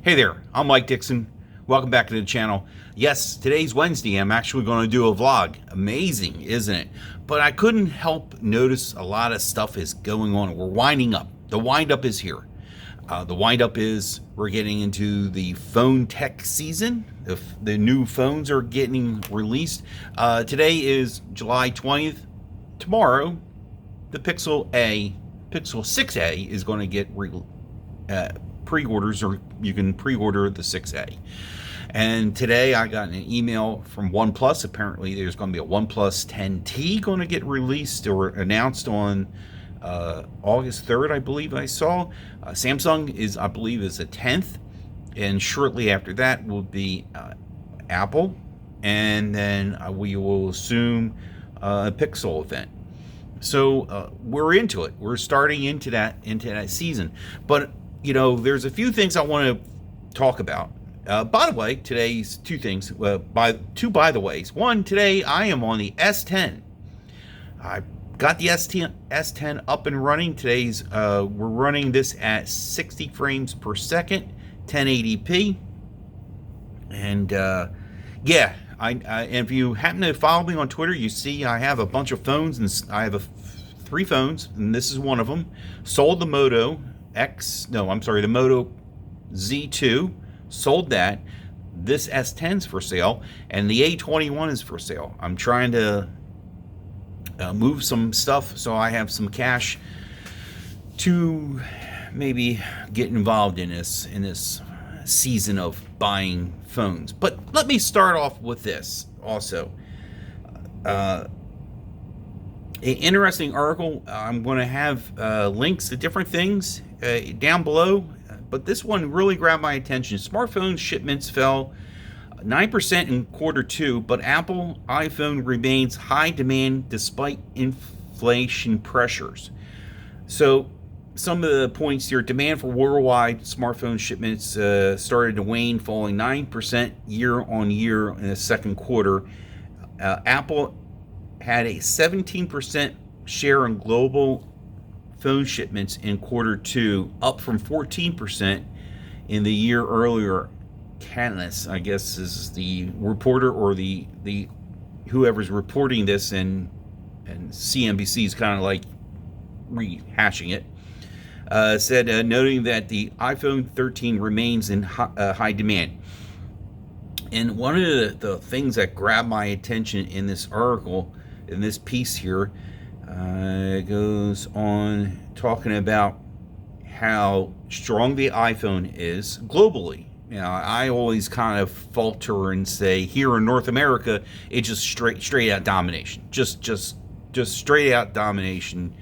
Hey there, I'm Mike Dixon. Welcome back to the channel. Yes, today's Wednesday. I'm actually going to do a vlog. Amazing, isn't it? But I couldn't help notice a lot of stuff is going on. We're winding up. The wind up is here. The wind up is we're getting into the phone tech season. The new phones are getting released. Today is July 20th. Tomorrow, the Pixel 6a is going to get pre-orders, or you can pre-order the 6a. And today I got an email from OnePlus. Apparently there's going to be a OnePlus 10T going to get released or announced on August 3rd, I believe I saw. Samsung is, I believe, is the 10th. And shortly after that will be Apple. And then we will assume a Pixel event. So we're into it. We're starting into that season. But you know, there's a few things I want to talk about. By the way, today's two things. By the ways. One, today I am on the S10. I got the S10 up and running. Today's we're running this at 60 frames per second, 1080p, and yeah. And if you happen to follow me on Twitter, you see I have a bunch of phones, and I have three phones, and this is one of them. Sold the Moto the Moto Z2, sold that. This S10's for sale, and the A21 is for sale. I'm trying to move some stuff so I have some cash to maybe get involved in this season of buying phones. But let me start off with this also. An interesting article. I'm going to have links to different things down below, but this one really grabbed my attention. Smartphone shipments fell 9% in quarter two, but Apple iPhone remains high demand despite inflation pressures. So some of the points here: demand for worldwide smartphone shipments started to wane, falling 9% year on year in the second quarter. Apple had a 17% share in global phone shipments in quarter two, up from 14% in the year earlier. Canlis, I guess, is the reporter, or the whoever's reporting this, and CNBC is kind of like rehashing it. Said, noting that the iPhone 13 remains in high demand. And one of the things that grabbed my attention in this article, in this piece here, goes on talking about how strong the iPhone is globally. You know, I always kind of falter and say here in North America, it's just straight out domination, just straight out domination.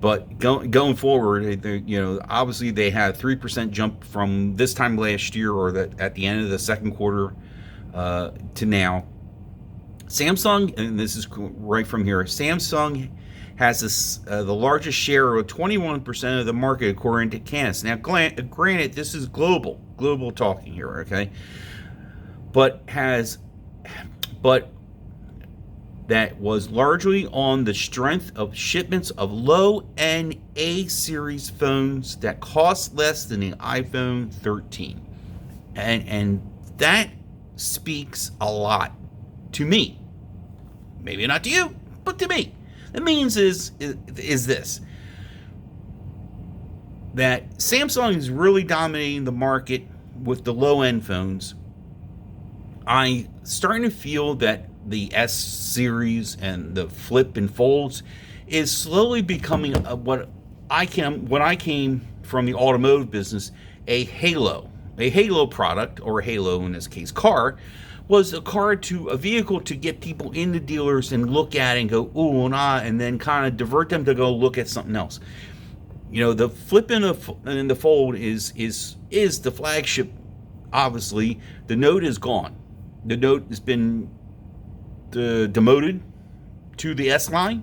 But going forward, you know, obviously they had a 3% jump from this time last year, or at the end of the second quarter to now. Samsung, and this is right from here, Samsung has the largest share of 21% of the market according to Canlis. Now, granted, this is global talking here, okay? But that was largely on the strength of shipments of low-end A-series phones that cost less than the iPhone 13. And that speaks a lot to me. Maybe not to you, but to me. It means is this: that Samsung is really dominating the market with the low-end phones. I'm starting to feel that the S series and the flip and folds is slowly becoming what I came from the automotive business, a halo product, or a halo in this case car, was a vehicle to get people into dealers and look at it and go ooh and ah, and then kind of divert them to go look at something else. You know, the flip and the fold is the flagship. Obviously, the Note is gone. The Note has been demoted to the S line,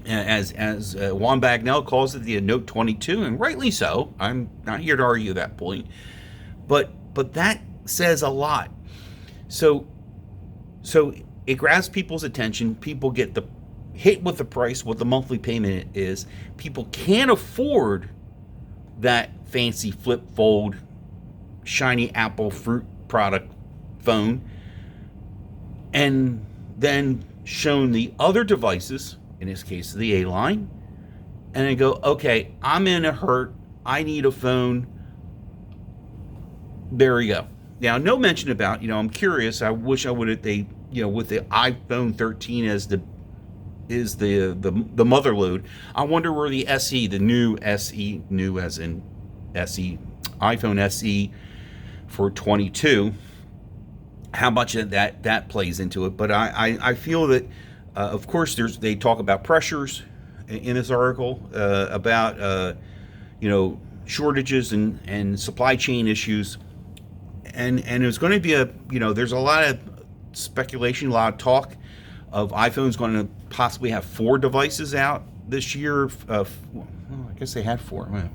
as Juan Bagnell calls it, the Note 22, and rightly so. I'm not here to argue that point, but that says a lot. So it grabs people's attention. People get hit with the price, what the monthly payment is. People can't afford that fancy flip fold shiny apple fruit product phone, and then shown the other devices, in this case the A line, and I go, okay, I'm in a hurt, I need a phone. There you go. Now, no mention about, I'm curious, I wish I would have, with the iPhone 13 as the mother load, I wonder where the SE, the new SE, new as in SE, iPhone SE for 22, how much of that plays into it. But I feel that, of course, they talk about pressures in this article, about, shortages and supply chain issues. And it's going to be there's a lot of speculation, a lot of talk of iPhone's going to possibly have 4 devices out this year. I guess they had 4.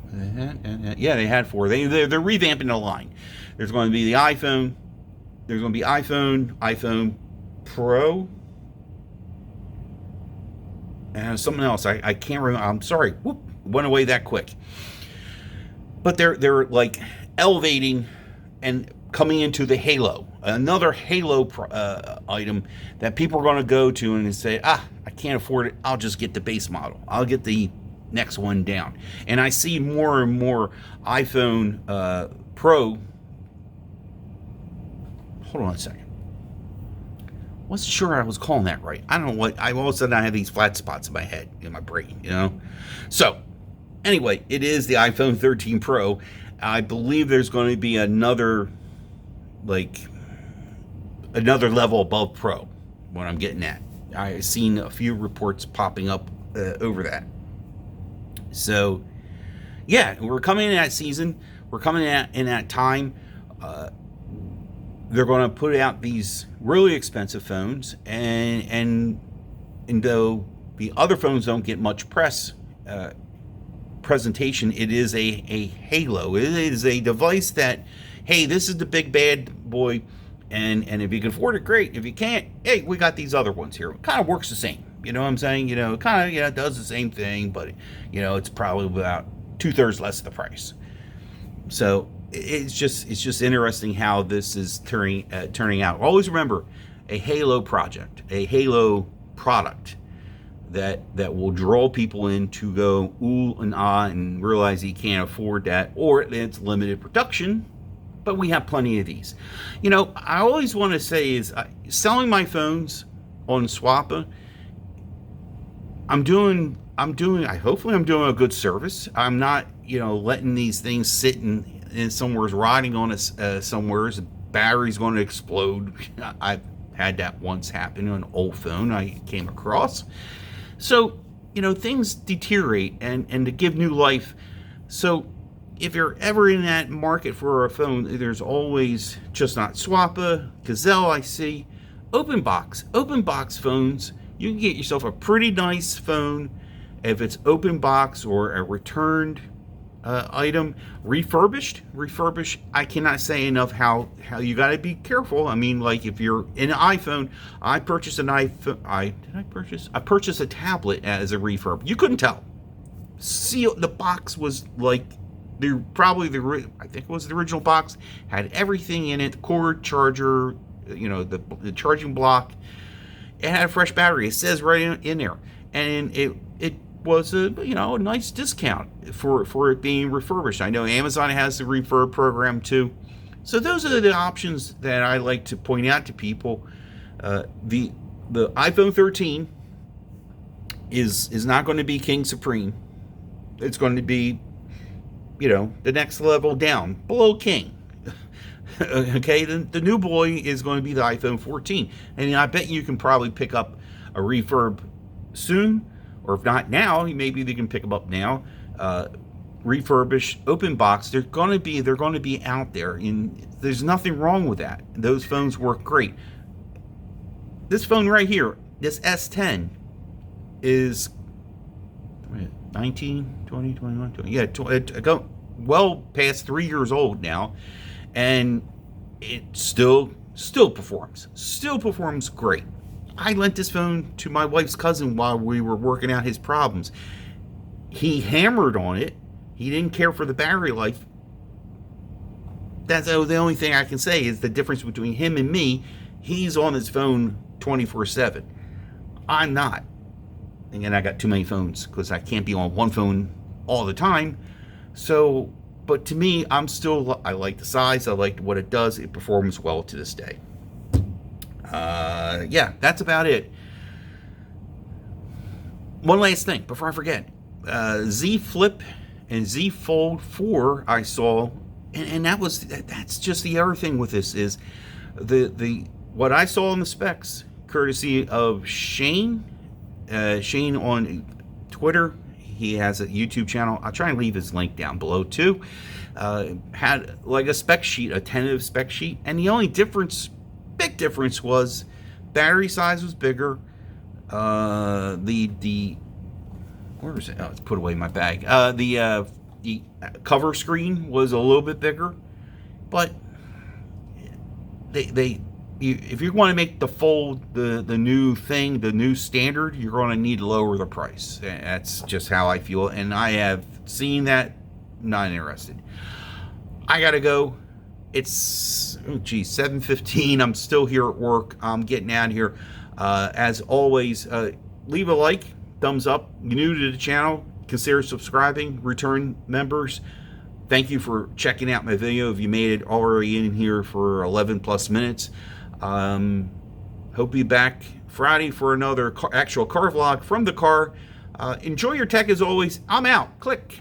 Yeah, they had 4. They're revamping the line. There's going to be the iPhone. There's going to be iPhone Pro, and something else. I can't remember. I'm sorry. Whoop, went away that quick. But they're like elevating and coming into the Halo, another Halo item that people are going to go to and say, I can't afford it. I'll just get the base model. I'll get the next one down. And I see more and more iPhone Pro. Hold on a second. Wasn't sure I was calling that right. I don't know what. All of a sudden I have these flat spots in my head, in my brain, So, anyway, it is the iPhone 13 Pro. I believe there's going to be another level above Pro, what I'm getting at. I've seen a few reports popping up over that. So, yeah, we're coming in that season. We're coming in that time. They're going to put out these really expensive phones, and though the other phones don't get much presentation, it is a halo. It is a device that, hey, this is the big bad boy, and if you can afford it, great. If you can't, hey, we got these other ones here. It kind of works the same. You know what I'm saying? It kind of does the same thing, but it's probably about 2/3 less of the price. So it's just interesting how this is turning out. Always remember, a Halo project, a Halo product that will draw people in to go ooh and ah and realize he can't afford that, or it's limited production, but we have plenty of these. I always want to say is selling my phones on Swappa. Hopefully I'm doing a good service. I'm not, letting these things sit in somewhere's rotting on us somewhere's. Battery's going to explode. I've had that once happen on an old phone I came across. So, things deteriorate and to give new life. So, if you're ever in that market for a phone, there's always Just Not Swappa, Gazelle, I see, Open Box phones. You can get yourself a pretty nice phone if it's open box or a returned item. Refurbished, I cannot say enough how you got to be careful. I mean, like if you're in an iPhone, I purchased an iPhone. I purchased a tablet as a refurb. You couldn't tell. The box was like I think it was the original box, had everything in it, cord, charger, the charging block. It had a fresh battery. It says right in there, and it was a nice discount for it being refurbished. I know Amazon has the refurb program too. So those are the options that I like to point out to people. The iPhone 13 is not going to be King Supreme. It's going to be the next level down, below King. Okay, the new boy is going to be the iPhone 14, and I bet you can probably pick up a refurb soon, or if not now, maybe they can pick them up now. Refurbished, open box. They're going to be out there, and there's nothing wrong with that. Those phones work great. This phone right here, this S10, is 19, 20, 21, 20. Yeah, well past 3 years old now. And it still performs great. I lent this phone to my wife's cousin while we were working out his problems. He hammered on it, He didn't care for the battery life. That's the only thing I can say is the difference between him and me. He's on his phone 24/7. I'm not. And I got too many phones because I can't be on one phone all the time. So, but to me, I like the size. I like what it does. It performs well to this day. Yeah, that's about it. One last thing before I forget. Z Flip and Z Fold 4 I saw, and that's just the other thing with this is the what I saw in the specs, courtesy of Shane on Twitter. He has a YouTube channel. I'll try and leave his link down below too. Had like a spec sheet, a tentative spec sheet, and the only big difference was battery size was bigger. The where is it? Oh, it's put away in my bag. The cover screen was a little bit bigger, but if you want to make the Fold the new thing, the new standard, you're going to need to lower the price. That's just how I feel, and I have seen that. Not interested. I gotta go. It's 7:15. I'm still here at work. I'm getting out of here. As always, leave a like, thumbs up. You're new to the channel, consider subscribing. Return members, thank you for checking out my video. If you made it already in here for 11 plus minutes, hope you're back Friday for another actual car vlog from the car. Enjoy your tech as always. I'm out. Click.